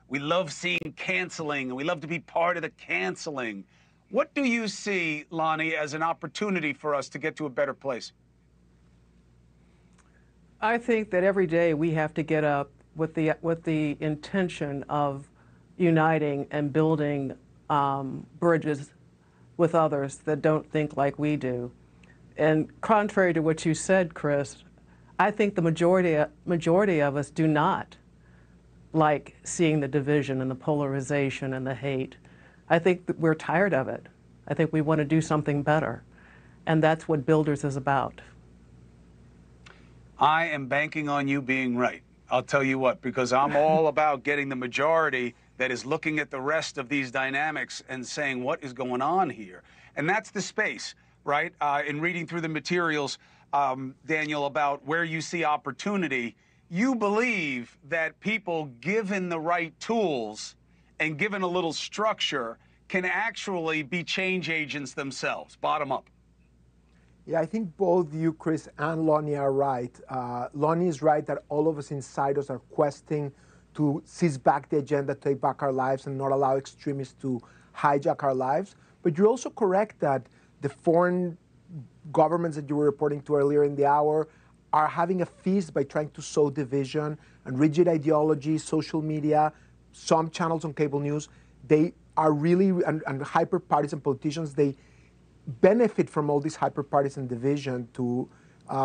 We love seeing canceling, and we love to be part of the canceling. What do you see, Lonnie, as an opportunity for us to get to a better place? I think that every day we have to get up with the intention of uniting and building bridges with others that don't think like we do. And contrary to what you said, Chris, I think the majority of us do not like seeing the division and the polarization and the hate. I think that we're tired of it. I think we want to do something better. And that's what Builders is about. I am banking on you being right. I'll tell you what, because I'm all about getting the majority that is looking at the rest of these dynamics and saying, what is going on here? And that's the space, right? In reading through the materials, Daniel, about where you see opportunity, you believe that people given the right tools and given a little structure can actually be change agents themselves, bottom up. Yeah, I think both you, Chris, and Lonnie are right. Lonnie is right that all of us inside us are questing to seize back the agenda, take back our lives, and not allow extremists to hijack our lives. But you're also correct that the foreign governments that you were reporting to earlier in the hour are having a feast by trying to sow division and rigid ideology, social media, some channels on cable news. They are really, and hyper-partisan politicians, they benefit from all this hyper-partisan division to,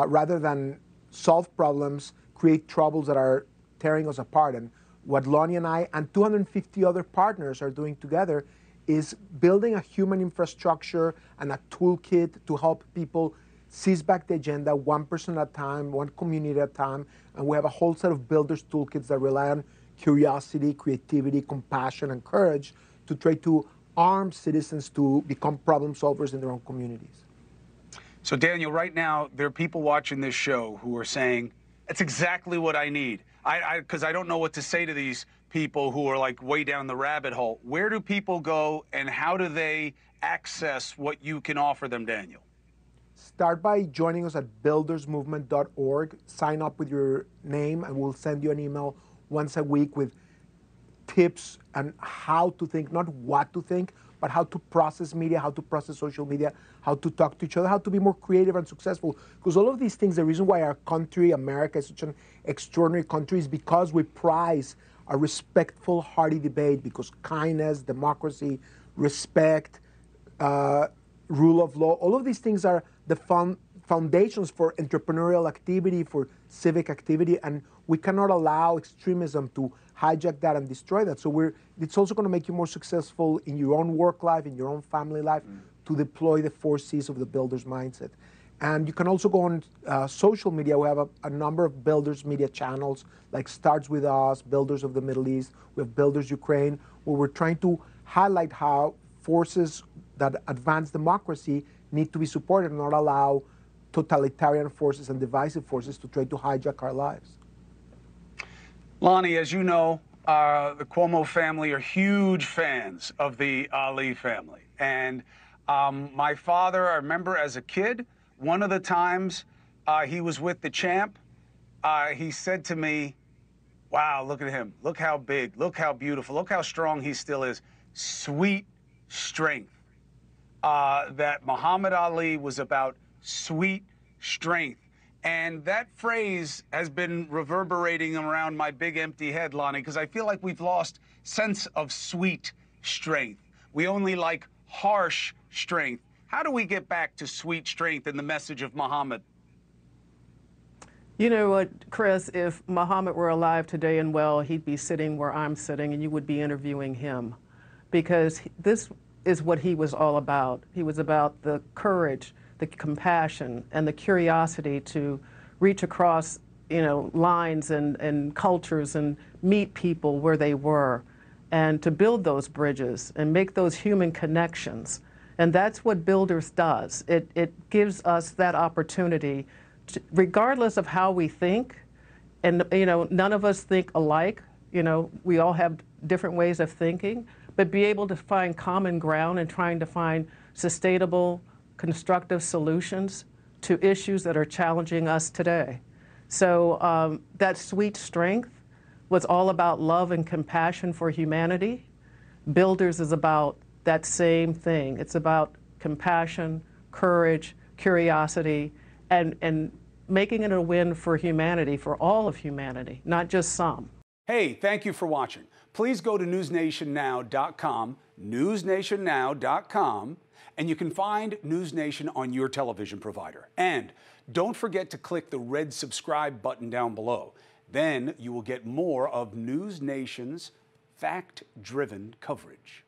rather than solve problems, create troubles that are tearing us apart. And what Lonnie and I and 250 other partners are doing together is building a human infrastructure and a toolkit to help people seize back the agenda one person at a time, one community at a time. And we have a whole set of builders toolkits that rely on curiosity, creativity, compassion, and courage to try to arm citizens to become problem solvers in their own communities. So, Daniel, right now, there are people watching this show who are saying, that's exactly what I need. Because I don't know what to say to these people who are like way down the rabbit hole. Where do people go and how do they access what you can offer them, Daniel? Start by joining us at buildersmovement.org. Sign up with your name and we'll send you an email once a week with tips on how to think, not what to think, but how to process media, how to process social media, how to talk to each other, how to be more creative and successful. Because all of these things, the reason why our country, America, is such an extraordinary country is because we prize a respectful, hearty debate, because kindness, democracy, respect, rule of law, all of these things are the foundations for entrepreneurial activity, for civic activity, and we cannot allow extremism to hijack that and destroy that. So it's also going to make you more successful in your own work life, in your own family life, to deploy the 4 C's of the builder's mindset. And you can also go on social media. We have a number of builders media channels, like Starts With Us, Builders of the Middle East, we have Builders Ukraine, where we're trying to highlight how forces that advance democracy need to be supported and not allow totalitarian forces and divisive forces to try to hijack our lives. Lonnie, as you know, the Cuomo family are huge fans of the Ali family. And my father, I remember as a kid, one of the times he was with the champ, he said to me, wow, look at him. Look how big, look how beautiful, look how strong he still is. Sweet strength. That Muhammad Ali was about sweet strength. And that phrase has been reverberating around my big empty head, Lonnie, because I feel like we've lost sense of sweet strength. We only like harsh strength. How do we get back to sweet strength in the message of Muhammad? You know what, Chris, if Muhammad were alive today and well, he'd be sitting where I'm sitting and you would be interviewing him, because this is what he was all about. He was about the courage, the compassion, and the curiosity to reach across, lines and cultures and meet people where they were, and to build those bridges and make those human connections. And that's what Builders does. It gives us that opportunity, regardless of how we think, and none of us think alike. We all have different ways of thinking, but be able to find common ground and trying to find sustainable, constructive solutions to issues that are challenging us today. So that sweet strength, was all about love and compassion for humanity, Builders is about that same thing. It's about compassion, courage, curiosity, and making it a win for humanity, for all of humanity, not just some. Hey, thank you for watching. Please go to newsnationnow.com, newsnationnow.com, and you can find NewsNation on your television provider. And don't forget to click the red subscribe button down below. Then you will get more of NewsNation's fact-driven coverage.